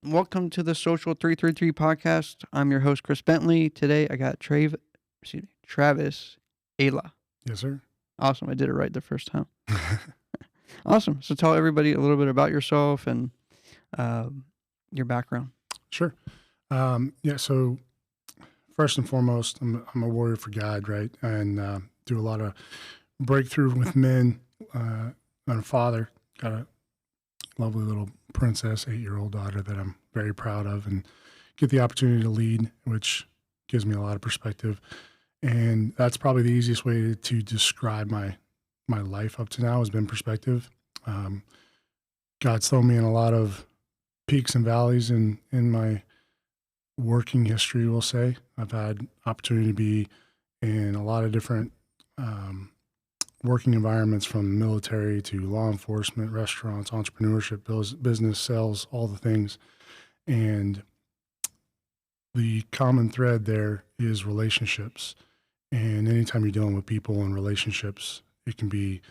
Welcome to the Social 333 podcast. I'm your host, Chris Bentley. Today I got Travis Ayla. Yes, sir. Awesome. I did it right the first time. Awesome. So tell everybody a little bit about yourself and your background. Sure. So first and foremost, I'm a warrior for God, right? And do a lot of breakthrough with men. I'm a father, got a lovely little princess, 8-year-old daughter that I'm very proud of and get the opportunity to lead, which gives me a lot of perspective. And that's probably the easiest way to describe my life up to now has been perspective. God's thrown me in a lot of peaks and valleys in my working history, we'll say. I've had opportunity to be in a lot of different working environments, from military to law enforcement, restaurants, entrepreneurship, business, sales, all the things. And the common thread there is relationships. And anytime you're dealing with people and relationships, it can be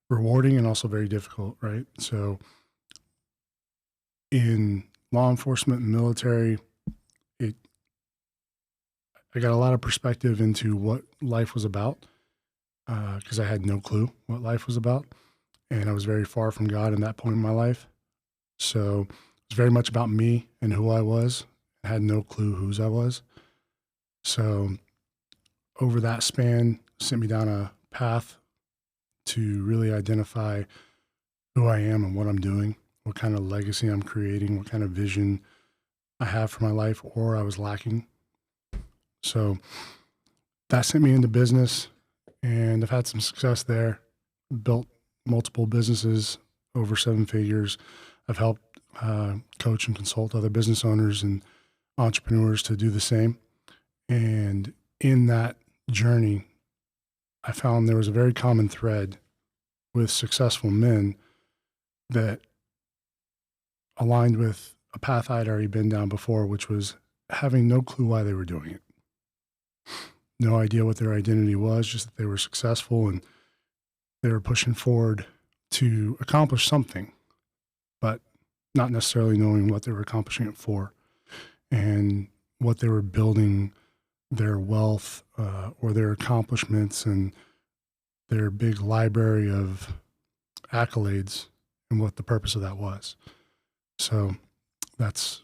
rewarding and also very difficult, right? So in law enforcement and military, I got a lot of perspective into what life was about, because I had no clue what life was about. And I was very far from God in that point in my life. So it was very much about me and who I was. I had no clue whose I was. So over that span, sent me down a path to really identify who I am and what I'm doing, what kind of legacy I'm creating, what kind of vision I have for my life, or I was lacking. So that sent me into business, and I've had some success there, built multiple businesses over 7 figures. I've helped coach and consult other business owners and entrepreneurs to do the same. And in that journey, I found there was a very common thread with successful men that aligned with a path I'd already been down before, which was having no clue why they were doing it. No idea what their identity was, just that they were successful and they were pushing forward to accomplish something, but not necessarily knowing what they were accomplishing it for and what they were building their wealth or their accomplishments and their big library of accolades and what the purpose of that was. So that's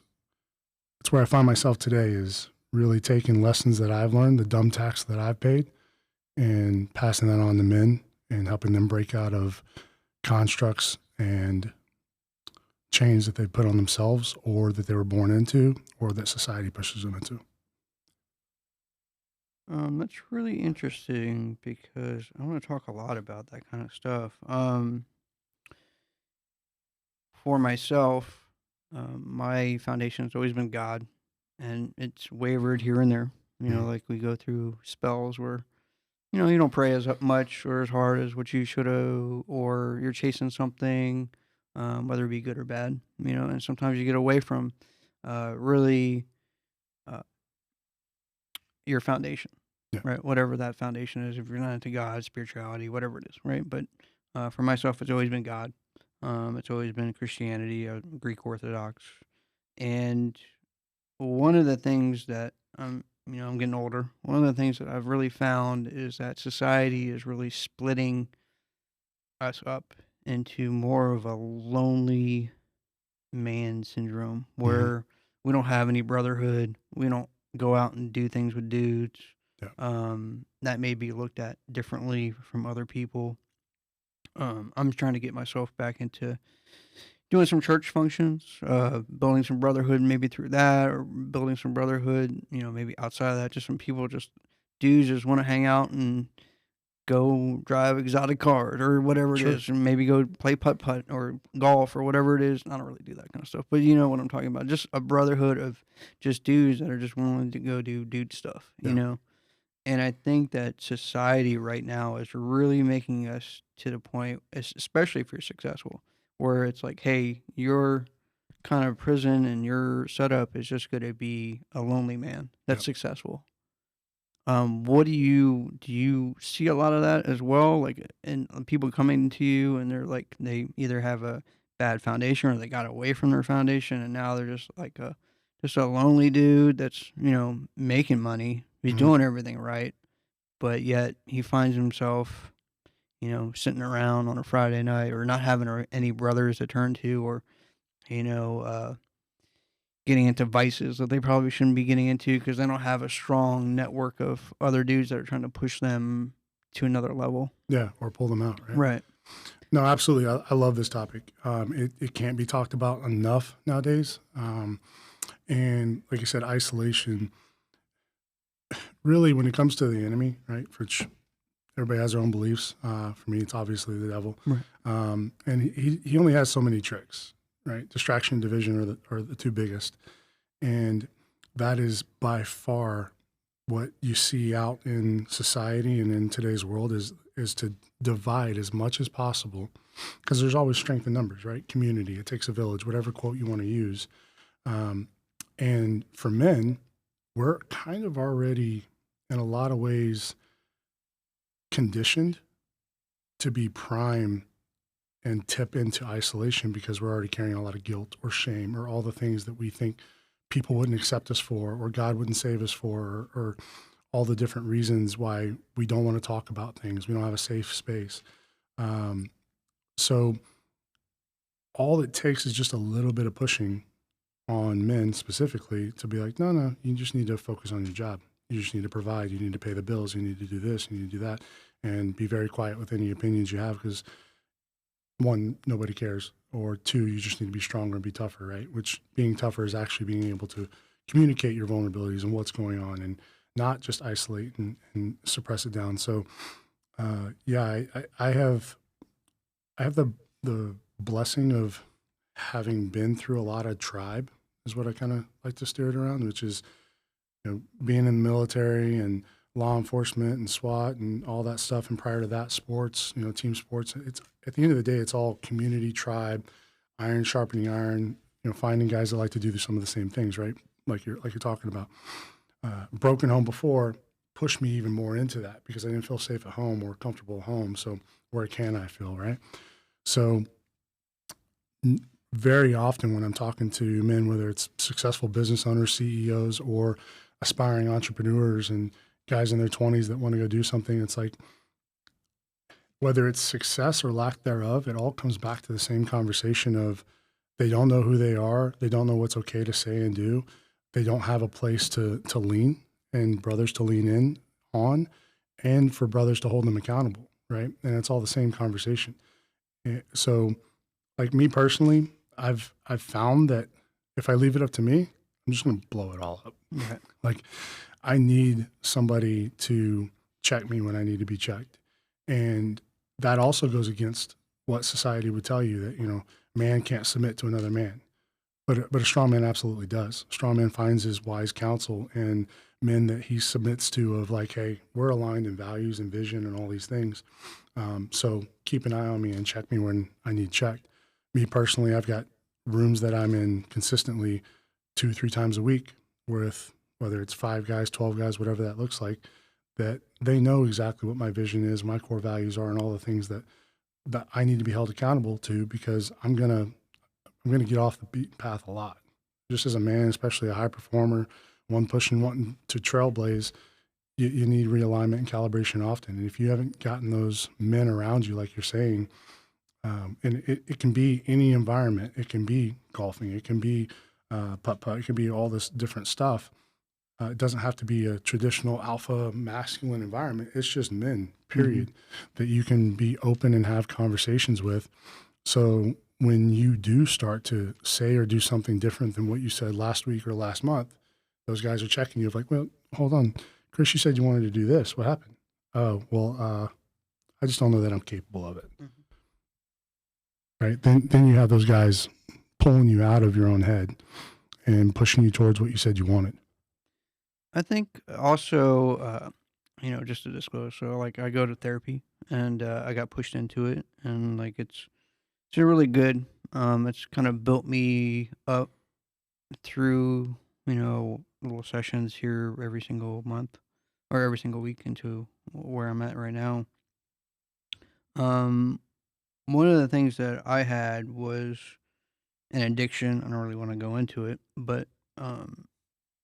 where I find myself today, is really taking lessons that I've learned, the dumb tax that I've paid, and passing that on to men and helping them break out of constructs and chains that they put on themselves or that they were born into or that society pushes them into. That's really interesting because I want to talk a lot about that kind of stuff. For myself, my foundation has always been God, and it's wavered here and there. Like we go through spells where, you don't pray as much or as hard as what you should have, or you're chasing something, whether it be good or bad, and sometimes you get away from really your foundation, Yeah. right? Whatever that foundation is, if you're not into God, spirituality, whatever it is, right? But for myself, it's always been God. It's always been Christianity, Greek Orthodox. And one of the things that I'm getting older. One of the things that I've really found is that society is really splitting us up into more of a lonely man syndrome, where we don't have any brotherhood. We don't go out and do things with dudes. Yeah. That may be looked at differently from other people. I'm trying to get myself back into doing some church functions, building some brotherhood maybe through that, or building some brotherhood, maybe outside of that, just some people, just dudes just want to hang out and go drive exotic cars or whatever it Sure. is, and maybe go play putt-putt or golf or whatever it is. I don't really do that kind of stuff, but you know what I'm talking about. Just a brotherhood of just dudes that are just willing to go do dude stuff, Yeah. And I think that society right now is really making us to the point, especially if you're successful, where it's like, hey, your kind of prison and your setup is just going to be a lonely man that's Yep. successful. What do you see a lot of that as well? Like, and people coming to you and they're like, they either have a bad foundation or they got away from their foundation and now they're just like a lonely dude that's, making money. He's Mhm. doing everything right, but yet he finds himself, sitting around on a Friday night or not having any brothers to turn to or, you know, uh, getting into vices that they probably shouldn't be getting into because they don't have a strong network of other dudes that are trying to push them to another level. Yeah, or pull them out, right? Right. No, absolutely. I love this topic. It can't be talked about enough nowadays. And like I said, isolation, really, when it comes to the enemy, right? Everybody has their own beliefs. For me, it's obviously the devil. Right. And he only has so many tricks, right? Distraction, division are the two biggest. And that is by far what you see out in society and in today's world is to divide as much as possible because there's always strength in numbers, right? Community, it takes a village, whatever quote you want to use. Um, and for men, we're kind of already in a lot of ways conditioned to be prime and tip into isolation because we're already carrying a lot of guilt or shame or all the things that we think people wouldn't accept us for or God wouldn't save us for or all the different reasons why we don't want to talk about things. We don't have a safe space. Um, so all it takes is just a little bit of pushing on men specifically to be like, no, no, you just need to focus on your job. You just need to provide. You need to pay the bills. You need to do this. You need to do that, and be very quiet with any opinions you have because one, nobody cares, or two, you just need to be stronger and be tougher, right? Which being tougher is actually being able to communicate your vulnerabilities and what's going on, and not just isolate and suppress it down. So, yeah, I have the blessing of having been through a lot of tribe is what I kind of like to steer it around, which is being in the military and law enforcement and SWAT and all that stuff. And prior to that, sports, team sports. It's at the end of the day, it's all community, tribe, iron sharpening iron. Finding guys that like to do some of the same things, right? Like you're talking about. Broken home before pushed me even more into that because I didn't feel safe at home or comfortable at home. So where can I feel, right? So very often when I'm talking to men, whether it's successful business owners, CEOs, or aspiring entrepreneurs and guys in their 20s that want to go do something, it's like whether it's success or lack thereof, it all comes back to the same conversation of they don't know who they are, they don't know what's okay to say and do, they don't have a place to lean and brothers to lean in on, and for brothers to hold them accountable, right? And it's all the same conversation. So, like me personally, I've found that if I leave it up to me, I'm just going to blow it all up. Right. Like I need somebody to check me when I need to be checked. And that also goes against what society would tell you that, man can't submit to another man. But a strong man absolutely does. A strong man finds his wise counsel and men that he submits to of like, hey, we're aligned in values and vision and all these things. So keep an eye on me and check me when I need checked. Me personally, I've got rooms that I'm in consistently 2-3 times a week with whether it's 5 guys, 12 guys, whatever that looks like, that they know exactly what my vision is, my core values are, and all the things that I need to be held accountable to because I'm gonna get off the beaten path a lot. Just as a man, especially a high performer, one pushing, wanting to trailblaze, you need realignment and calibration often. And if you haven't gotten those men around you, like you're saying, and it can be any environment. It can be golfing. It can be putt-putt. It can be all this different stuff. It doesn't have to be a traditional alpha masculine environment. It's just men, Mhm. period, that you can be open and have conversations with. So when you do start to say or do something different than what you said last week or last month, those guys are checking you like, well, hold on. Chris, you said you wanted to do this. What happened? Oh, well, I just don't know that I'm capable of it. Mhm. Right. Then you have those guys pulling you out of your own head and pushing you towards what you said you wanted. I think also, just to disclose, so like I go to therapy and I got pushed into it, and like it's really good. It's kind of built me up through little sessions here every single month or every single week into where I'm at right now. Um, one of the things that I had was an addiction. I don't really want to go into it, but um,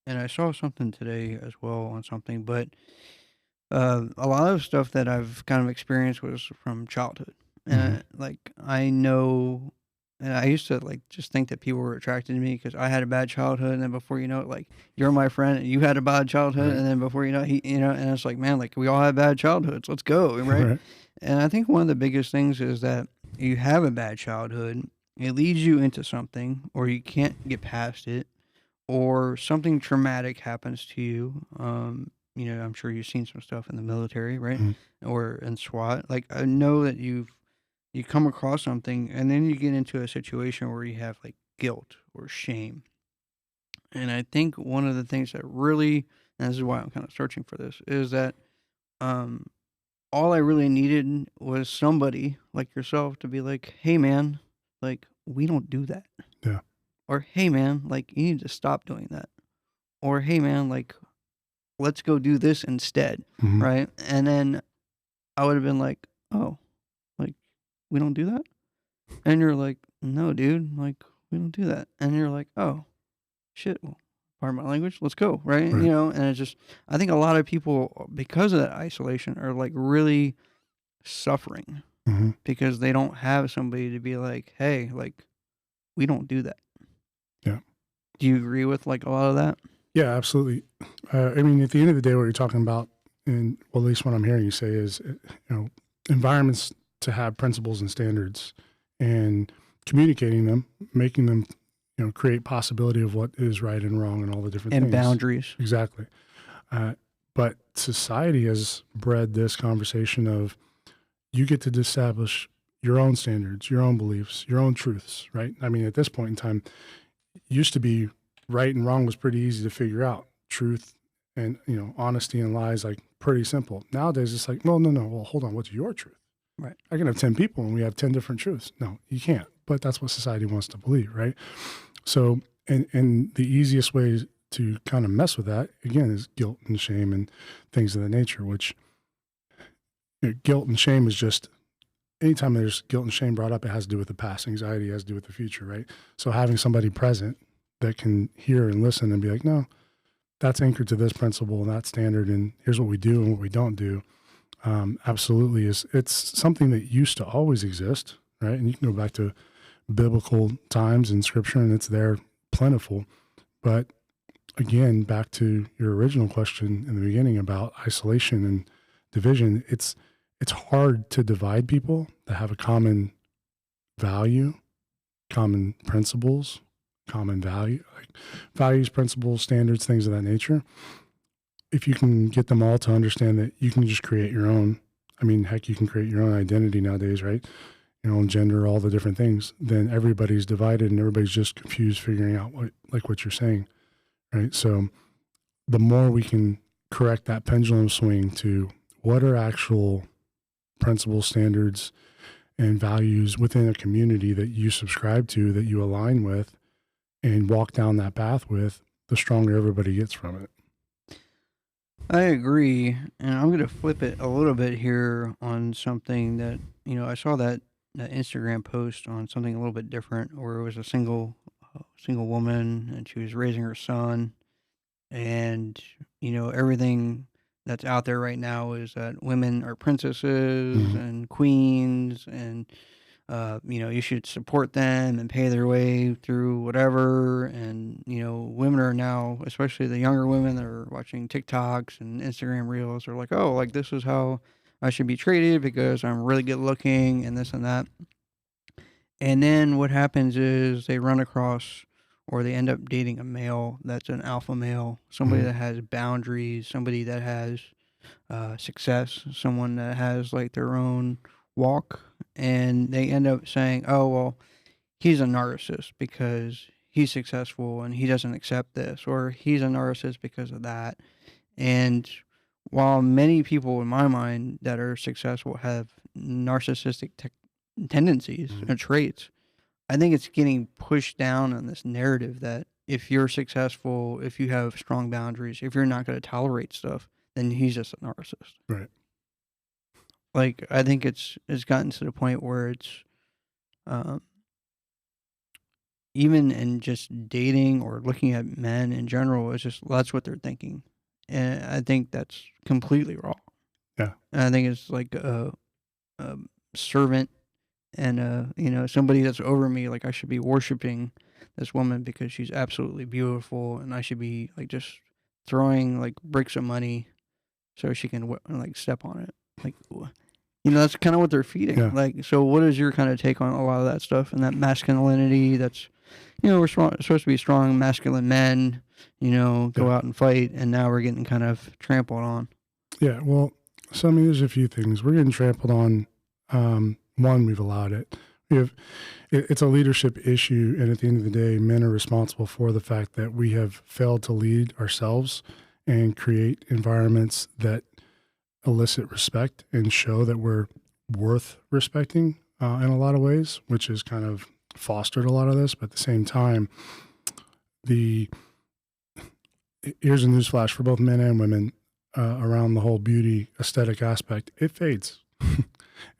and I saw something today as well on something, but a lot of stuff that I've kind of experienced was from childhood, Hmm. and like I know, and I used to like just think that people were attracted to me because I had a bad childhood, and then before you know it, like you're my friend, and you had a bad childhood, Right. and then before you know, and it's like, man, like we all have bad childhoods. Let's go, right? Right. And I think one of the biggest things is that you have a bad childhood, it leads you into something, or you can't get past it, or something traumatic happens to you. I'm sure you've seen some stuff in the military, right? Hmm. Or in SWAT. Like I know that you come across something, and then you get into a situation where you have like guilt or shame. And I think one of the things that really, and this is why I'm kind of searching for this, is that um, all I really needed was somebody like yourself to be like, "Hey, man, like we don't do that," Yeah. or "Hey, man, like you need to stop doing that," or "Hey, man, like let's go do this instead," Hmm. right? And then I would have been like, "Oh, like we don't do that?" And you're like, "No, dude, like we don't do that." And you're like, "Oh, shit, well, pardon my language, let's go," right? Right. And it's just I think a lot of people because of that isolation are like really suffering Hmm. because they don't have somebody to be like, "Hey, like we don't do that." Yeah. Do you agree with like a lot of that? Yeah, absolutely. I mean, at the end of the day, what you're talking about, and well, at least what I'm hearing you say is, environments to have principles and standards, and communicating them, making them, create possibility of what is right and wrong, and all the different And things. boundaries. Exactly. Uh, but society has bred this conversation of you get to establish your own standards, your own beliefs, your own truths, right? I mean, at this point in time, used to be right and wrong was pretty easy to figure out. Truth and honesty and lies like pretty simple. Nowadays it's like, no, no, no. Well, hold on. What's your truth? Right. I can have 10 people and we have 10 different truths. No, you can't. But that's what society wants to believe, right? So, and the easiest way to kind of mess with that again is guilt and shame and things of that nature. Which guilt and shame is just anytime there's guilt and shame brought up, it has to do with the past. Anxiety has to do with the future, right? So having somebody present that can hear and listen and be like, no, that's anchored to this principle and that standard, and here's what we do and what we don't do. Absolutely, it's something that used to always exist, right? And you can go back to biblical times in Scripture, and it's there plentiful. But again, back to your original question in the beginning about isolation and division, it's hard to divide people that have a common value, common principles, common value, like values, principles, standards, things of that nature. If you can get them all to understand that you can just create your own, I mean, heck, you can create your own identity nowadays, right? Your own gender, all the different things, then everybody's divided and everybody's just confused figuring out what you're saying, right? So the more we can correct that pendulum swing to what are actual principles, standards, and values within a community that you subscribe to, that you align with, and walk down that path with, the stronger everybody gets from it. I agree, and I'm gonna flip it a little bit here on something that I saw that Instagram post on something a little bit different, where it was a single woman and she was raising her son, and everything that's out there right now is that women are princesses Mhm. and queens, and you should support them and pay their way through whatever. And, women are now, especially the younger women that are watching TikToks and Instagram reels, are like, oh, like this is how I should be treated because I'm really good looking and this and that. And then what happens is they run across or they end up dating a male that's an alpha male, somebody Mhm. that has boundaries, somebody that has success, someone that has like their own walk, and they end up saying, "Oh well, he's a narcissist because he's successful and he doesn't accept this, or he's a narcissist because of that." And while many people in my mind that are successful have narcissistic tendencies Mhm. and traits, I think it's getting pushed down on this narrative that if you're successful, if you have strong boundaries, if you're not going to tolerate stuff, then he's just a narcissist. Right. Like I think it's gotten to the point where it's um, even in just dating or looking at men in general, it's just that's what they're thinking, and I think that's completely wrong. Yeah. And I think it's like a servant and somebody that's over me. Like I should be worshiping this woman because she's absolutely beautiful, and I should be like just throwing like bricks of money so she can like step on it. Like that's kind of what they're feeding. Yeah. Like, so what is your kind of take on a lot of that stuff and that masculinity? That's we're supposed to be strong, masculine men. Go Yeah. out and fight, and now we're getting kind of trampled on. Yeah. Well, so I mean, there's a few things we're getting trampled on. One, we've allowed it. It's a leadership issue, and at the end of the day, men are responsible for the fact that we have failed to lead ourselves and create environments that elicit respect and show that we're worth respecting in a lot of ways, which has kind of fostered a lot of this. But at the same time, here's a newsflash for both men and women around the whole beauty aesthetic aspect. It fades,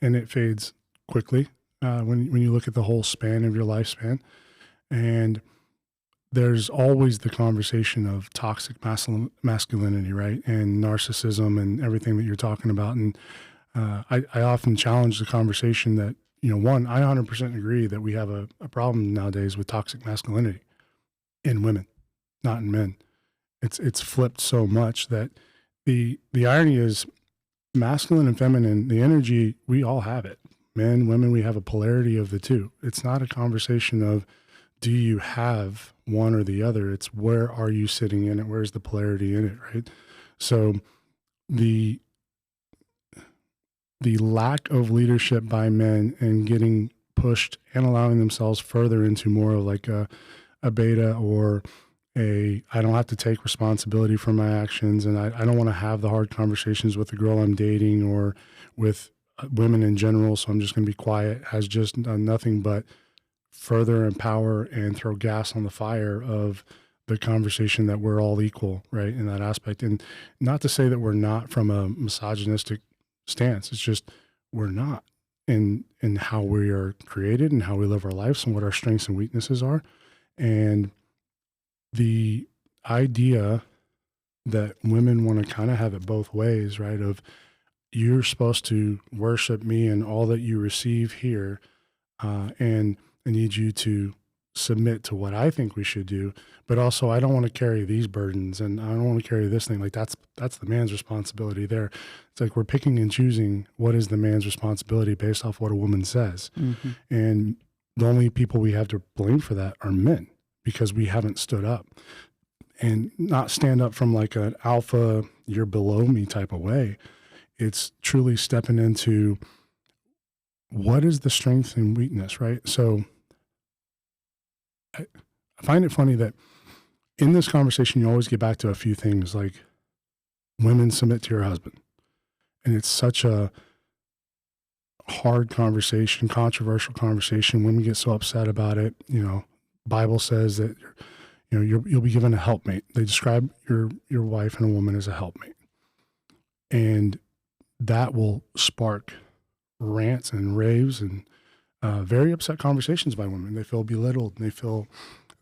and it fades quickly when you look at the whole span of your lifespan. And there's always the conversation of toxic masculinity, right? And narcissism and everything that you're talking about. And I often challenge the conversation that, one, I 100% agree that we have a problem nowadays with toxic masculinity in women, not in men. It's flipped so much that the irony is masculine and feminine, the energy, we all have it. Men, women, we have a polarity of the two. It's not a conversation of, do you have one or the other? It's where are you sitting in it? Where's the polarity in it, right? So the lack of leadership by men and getting pushed and allowing themselves further into more of like a beta or I don't have to take responsibility for my actions, and I don't want to have the hard conversations with the girl I'm dating or with women in general, so I'm just going to be quiet, has just done nothing but further empower and throw gas on the fire of the conversation that we're all equal, right, in that aspect. And not to say that we're not from a misogynistic stance. It's just we're not in how we are created and how we live our lives and what our strengths and weaknesses are. And the idea that women want to kind of have it both ways, right, of you're supposed to worship me and all that you receive here, and I need you to submit to what I think we should do, but also I don't want to carry these burdens and I don't want to carry this thing. Like that's the man's responsibility there. It's like we're picking and choosing what is the man's responsibility based off what a woman says. Mm-hmm. And the only people we have to blame for that are men because we haven't stood up and not stand up from like an alpha, you're below me type of way. It's truly stepping into what is the strength and weakness, right? So I find it funny that in this conversation, you always get back to a few things like women submit to your husband. And it's such a hard conversation, controversial conversation. Women get so upset about it. Bible says that, you'll be given a helpmate. They describe your wife and a woman as a helpmate. And that will spark rants and raves and very upset conversations by women. They feel belittled and they feel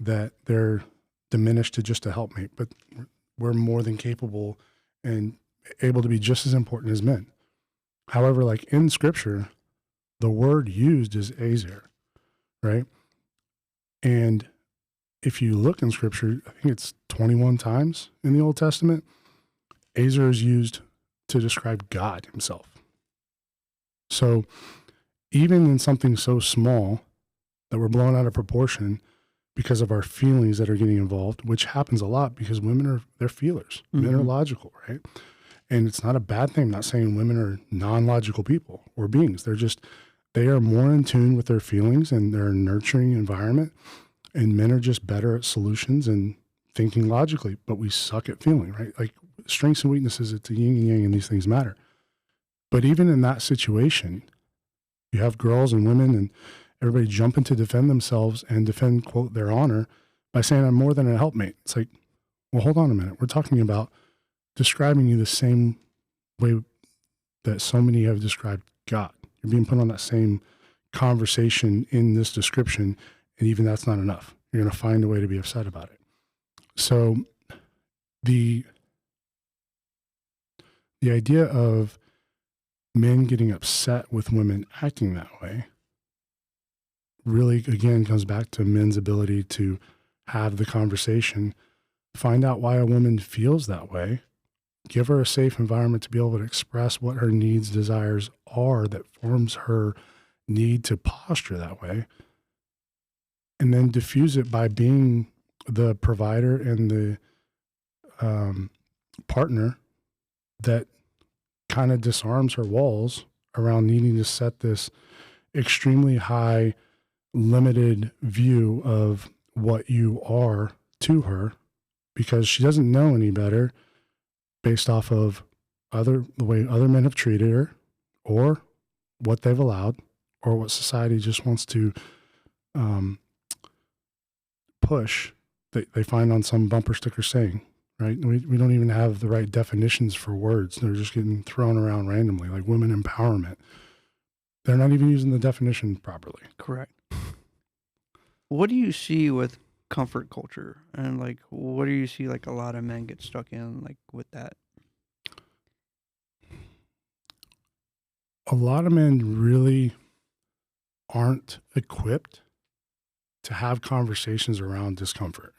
that they're diminished to just a helpmate, but we're more than capable and able to be just as important as men. However, like in scripture, the word used is azer, right? And if you look in scripture, I think it's 21 times in the Old Testament, azer is used to describe God himself. So even in something so small that we're blown out of proportion because of our feelings that are getting involved, which happens a lot because women they're feelers. Mm-hmm. Men are logical, right? And it's not a bad thing. I'm not saying women are non-logical people or beings. They are more in tune with their feelings and their nurturing environment. And men are just better at solutions and thinking logically, but we suck at feeling, right? Like strengths and weaknesses, it's a yin and yang and these things matter. But even in that situation, you have girls and women and everybody jumping to defend themselves and defend, quote, their honor by saying I'm more than a helpmate. It's like, well, hold on a minute. We're talking about describing you the same way that so many have described God. You're being put on that same conversation in this description, and even that's not enough. You're going to find a way to be upset about it. So the idea of men getting upset with women acting that way really, again, comes back to men's ability to have the conversation, find out why a woman feels that way, give her a safe environment to be able to express what her needs, desires are that forms her need to posture that way, and then diffuse it by being the provider and the partner that kind of disarms her walls around needing to set this extremely high, limited view of what you are to her, because she doesn't know any better based off of the way other men have treated her, or what they've allowed, or what society just wants to push that they find on some bumper sticker saying, right? We don't even have the right definitions for words. They're just getting thrown around randomly, like women empowerment. They're not even using the definition properly. Correct. What do you see with comfort culture, and like what do you see like a lot of men get stuck in like with that? A lot of men really aren't equipped to have conversations around discomfort,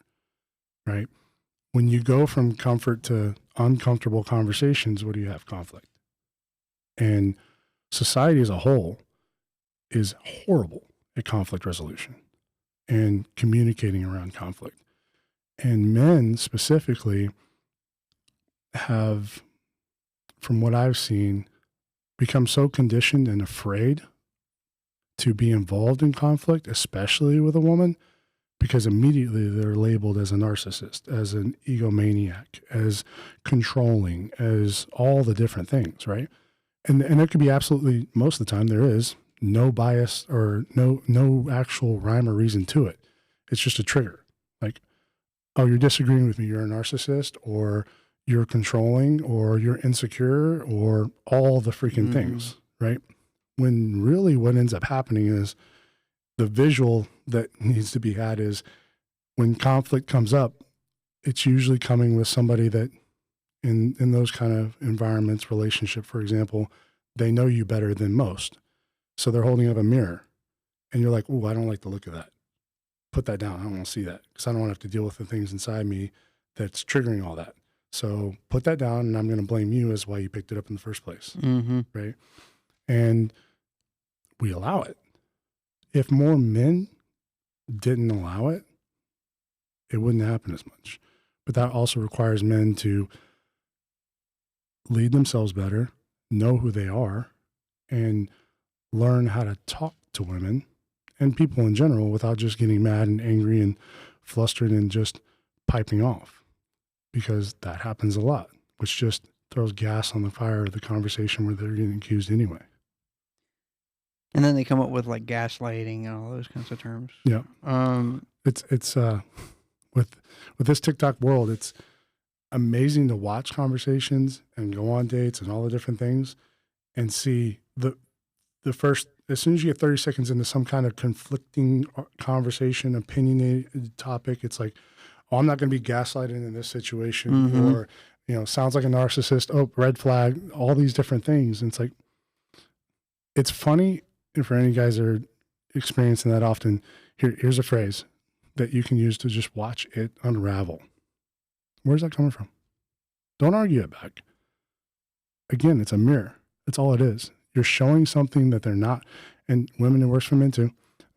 right? When you go from comfort to uncomfortable conversations, what do you have? Conflict. And society as a whole is horrible at conflict resolution and communicating around conflict. And men specifically have, from what I've seen, become so conditioned and afraid to be involved in conflict, especially with a woman, because immediately they're labeled as a narcissist, as an egomaniac, as controlling, as all the different things, right? And there could be absolutely, most of the time there is no bias or no actual rhyme or reason to it. It's just a trigger. Like, oh, you're disagreeing with me, you're a narcissist, or you're controlling, or you're insecure, or all the freaking things, right? When really what ends up happening is the visual that needs to be had is when conflict comes up, it's usually coming with somebody that in those kind of environments, relationship, for example, they know you better than most. So they're holding up a mirror and you're like, oh, I don't like the look of that. Put that down. I don't want to see that because I don't want to have to deal with the things inside me that's triggering all that. So put that down and I'm going to blame you as why you picked it up in the first place. Right. And we allow it. If more men didn't allow it, it wouldn't happen as much. But that also requires men to lead themselves better, know who they are, and learn how to talk to women and people in general without just getting mad and angry and flustered and just piping off, because that happens a lot, which just throws gas on the fire of the conversation where they're getting accused anyway. And then they come up with like gaslighting and all those kinds of terms. Yeah. It's with this TikTok world, it's amazing to watch conversations and go on dates and all the different things and see the first, as soon as you get 30 seconds into some kind of conflicting conversation, opinionated topic, it's like, oh, I'm not going to be gaslighted in this situation, or, sounds like a narcissist. Oh, red flag, all these different things. And it's like, it's funny. And for any guys that are experiencing that often, here's a phrase that you can use to just watch it unravel. Where's that coming from? Don't argue it back. Again, it's a mirror. That's all it is. You're showing something that they're not, and women, it works for men too,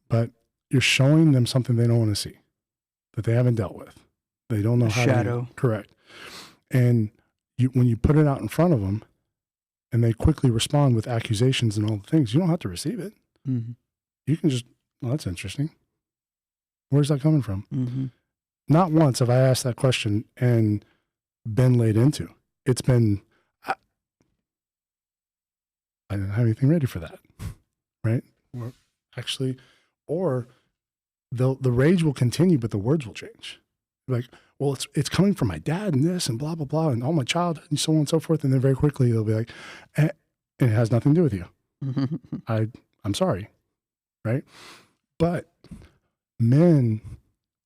but you're showing them something they don't want to see, that they haven't dealt with. They don't know how shadow. to. Correct. And when you put it out in front of them, and they quickly respond with accusations and all the things, you don't have to receive it. You can just, well, that's interesting. Where's that coming from? Not once have I asked that question and been laid into. It's been, I didn't have anything ready for that, right? Or the rage will continue, but the words will change. Like, well, it's coming from my dad and this and blah, blah, blah, and all my childhood and so on and so forth. And then very quickly they'll be like, and it has nothing to do with you. I'm sorry. right? But men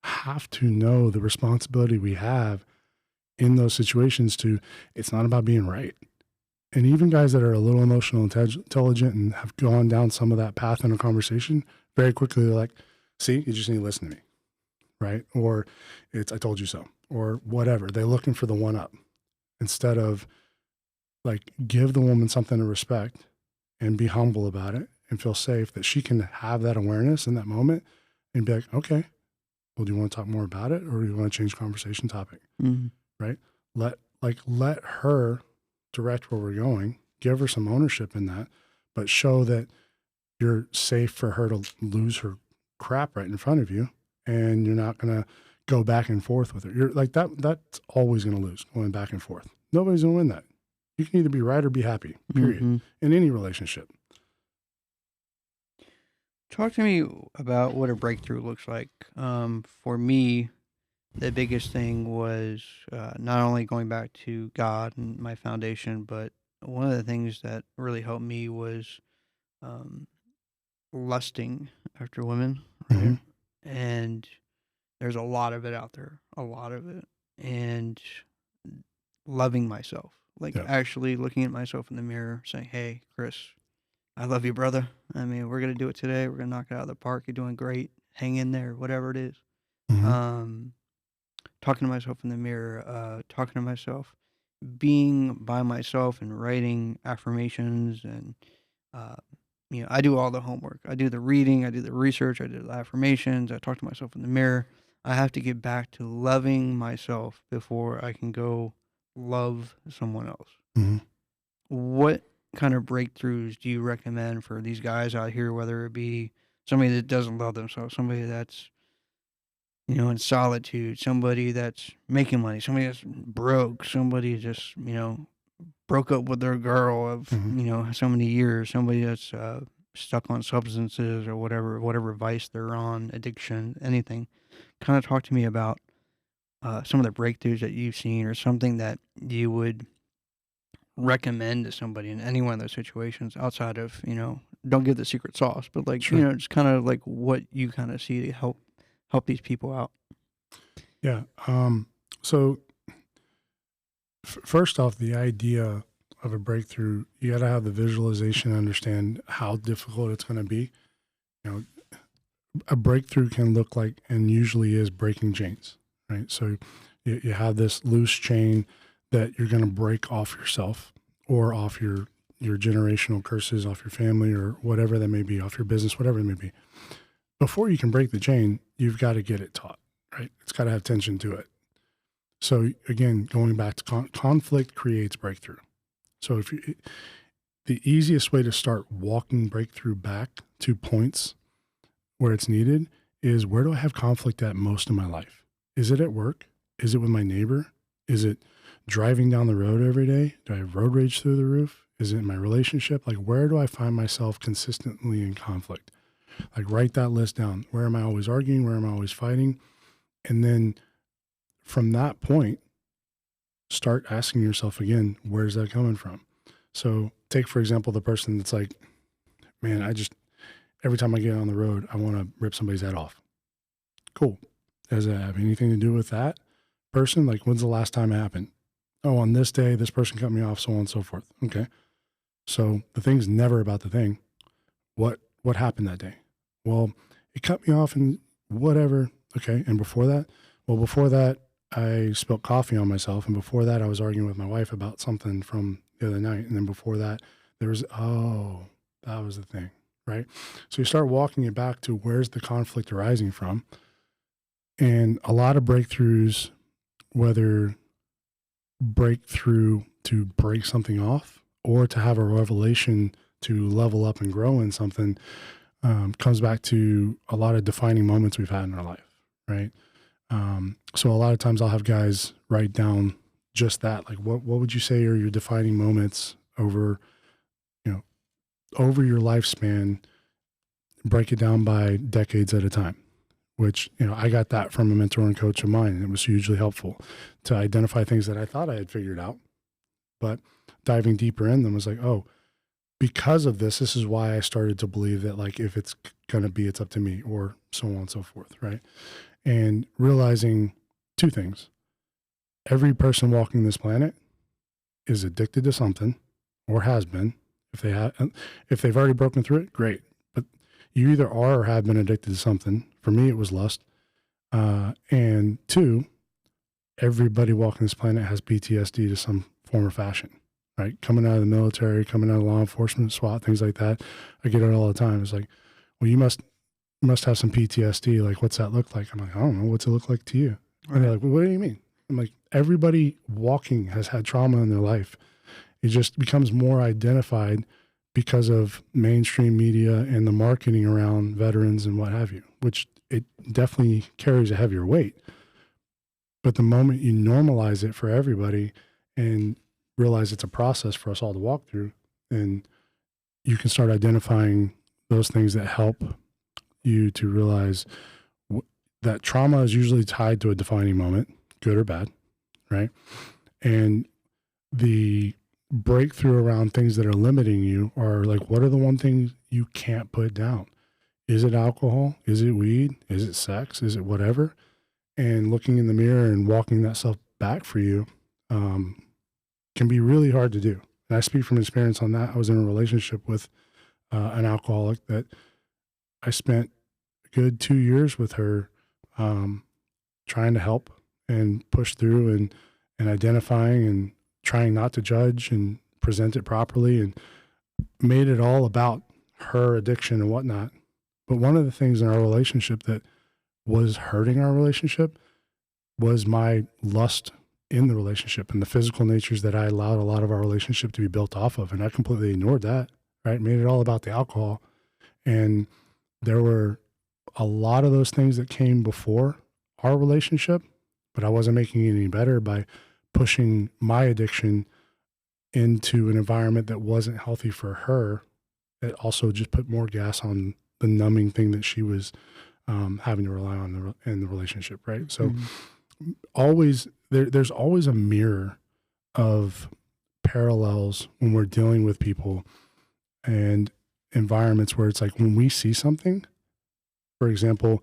have to know the responsibility we have in those situations to, it's not about being right. And even guys that are a little emotional intelligent and have gone down some of that path in a conversation, very quickly they're like, see, you just need to listen to me, right? Or it's, I told you so, or whatever. They're looking for the one up instead of like, give the woman something to respect and be humble about it and feel safe that she can have that awareness in that moment and be like, okay, well, do you want to talk more about it, or do you want to change conversation topic? Mm-hmm. Right? Let her direct where we're going, give her some ownership in that, but show that you're safe for her to lose her crap right in front of you, and you're not going to go back and forth with her. You're like that's always going to lose, going back and forth. Nobody's going to win that. You can either be right or be happy, period, Mm-hmm. in any relationship. Talk to me about what a breakthrough looks like. For me, the biggest thing was not only going back to God and my foundation, but one of the things that really helped me was um, lusting after women, Mm-hmm. right? And there's a lot of it out there, a lot of it. And loving myself, like Yeah. actually looking at myself in the mirror, saying, "Hey, Chris, I love you, brother. I mean, we're gonna do it today. We're gonna knock it out of the park. You're doing great. Hang in there, whatever it is." Mm-hmm. Um, talking to myself in the mirror, talking to myself, being by myself and writing affirmations and uh, I do all the homework. I do the reading, I do the research, I do the affirmations, I talk to myself in the mirror. I have to get back to loving myself before I can go love someone else. Mm-hmm. What kind of breakthroughs do you recommend for these guys out here, whether it be somebody that doesn't love themselves, somebody that's, in solitude, somebody that's making money, somebody that's broke, somebody just, broke up with their girl of, Mm-hmm. so many years, somebody that's stuck on substances or whatever vice they're on, addiction, anything. Kind of talk to me about some of the breakthroughs that you've seen or something that you would recommend to somebody in any one of those situations outside of, don't give the secret sauce, but like, Sure. just kind of like what you kind of see to help these people out. Yeah. So first off, the idea of a breakthrough, you got to have the visualization, understand how difficult it's going to be. You know, a breakthrough can look like, and usually is, breaking chains, right? So you have this loose chain that you're going to break off yourself or off your generational curses, off your family, or whatever that may be, off your business, whatever it may be. Before you can break the chain, you've got to get it taut, right? It's got to have tension to it. So again, going back to conflict creates breakthrough. So the easiest way to start walking breakthrough back to points where it's needed is, where do I have conflict at most in my life? Is it at work? Is it with my neighbor? Is it driving down the road every day? Do I have road rage through the roof? Is it in my relationship? Like, where do I find myself consistently in conflict? Like, write that list down. Where am I always arguing? Where am I always fighting? And then from that point, start asking yourself again, where's that coming from? So take, for example, the person that's like, man, every time I get on the road, I want to rip somebody's head off. Cool. Does it have anything to do with that person? Like, when's the last time it happened? Oh, on this day, this person cut me off, so on and so forth. Okay. So the thing's never about the thing. What happened that day? Well, it cut me off and whatever. Okay. And before that? Well, before that, I spilled coffee on myself. And before that, I was arguing with my wife about something from the other night. And then before that, that was the thing, right? So you start walking it back to, where's the conflict arising from? And a lot of breakthroughs, whether breakthrough to break something off or to have a revelation to level up and grow in something, comes back to a lot of defining moments we've had in our life, right? So a lot of times I'll have guys write down just that, like, what would you say are your defining moments over your lifespan? Break it down by decades at a time, which, I got that from a mentor and coach of mine. And it was hugely helpful to identify things that I thought I had figured out, but diving deeper in them was like, oh, because of this is why I started to believe that, like, if it's going to be, it's up to me, or so on and so forth. Right. And realizing two things: every person walking this planet is addicted to something, or has been. If they've already broken through it, great. But you either are or have been addicted to something. For me, it was lust. And two, everybody walking this planet has PTSD to some form or fashion, right? Coming out of the military, coming out of law enforcement, SWAT, things like that. I get it all the time. It's like, well, you must have some PTSD. Like, what's that look like? I'm like, I don't know. What's it look like to you? And they're like, well, what do you mean? I'm like, everybody walking has had trauma in their life. It just becomes more identified because of mainstream media and the marketing around veterans and what have you, which it definitely carries a heavier weight. But the moment you normalize it for everybody and realize it's a process for us all to walk through, and you can start identifying those things that help you to realize that trauma is usually tied to a defining moment, good or bad, right? And the breakthrough around things that are limiting you are like, what are the one things you can't put down? Is it alcohol? Is it weed? Is it sex? Is it whatever? And looking in the mirror and walking that self back for you can be really hard to do. And I speak from experience on that. I was in a relationship with an alcoholic that I spent a good 2 years with her trying to help and push through and identifying and trying not to judge and present it properly, and made it all about her addiction and whatnot. But one of the things in our relationship that was hurting our relationship was my lust in the relationship and the physical natures that I allowed a lot of our relationship to be built off of. And I completely ignored that, right? Made it all about the alcohol. And there were a lot of those things that came before our relationship, but I wasn't making it any better by pushing my addiction into an environment that wasn't healthy for her. It also just put more gas on the numbing thing that she was having to rely on in the relationship, right? So always there's always a mirror of parallels when we're dealing with people and environments where it's like, when we see something, for example,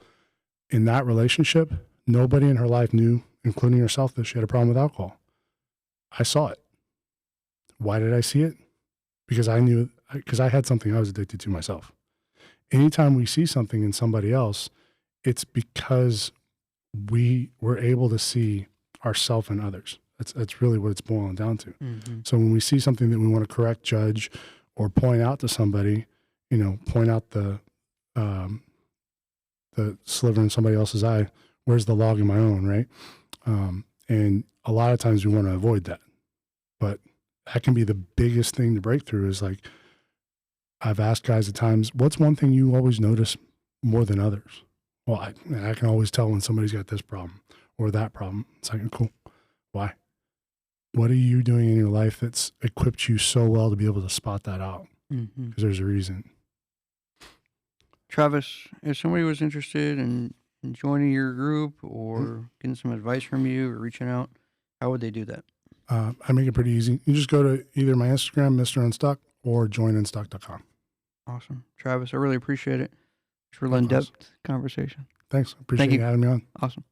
in that relationship, nobody in her life knew, including herself, that she had a problem with alcohol. I saw it. Why did I see it? Because I had something I was addicted to myself. Anytime we see something in somebody else, it's because we were able to see ourselves in others. That's really what it's boiling down to. Mm-hmm. So when we see something that we want to correct, judge, or point out to somebody, point out the sliver in somebody else's eye, where's the log in my own, right? And a lot of times we want to avoid that. But that can be the biggest thing to break through. Is like, I've asked guys at times, what's one thing you always notice more than others? Well, I can always tell when somebody's got this problem or that problem. It's like, cool. Why? What are you doing in your life that's equipped you so well to be able to spot that out? Because there's a reason. Travis, if somebody was interested in joining your group or getting some advice from you or reaching out, how would they do that? I make it pretty easy. You just go to either my Instagram, Mr. Unstuck, or joinunstuck.com. Awesome. Travis, I really appreciate it. It's a real in-depth conversation. Thanks. Appreciate you having me on. Awesome.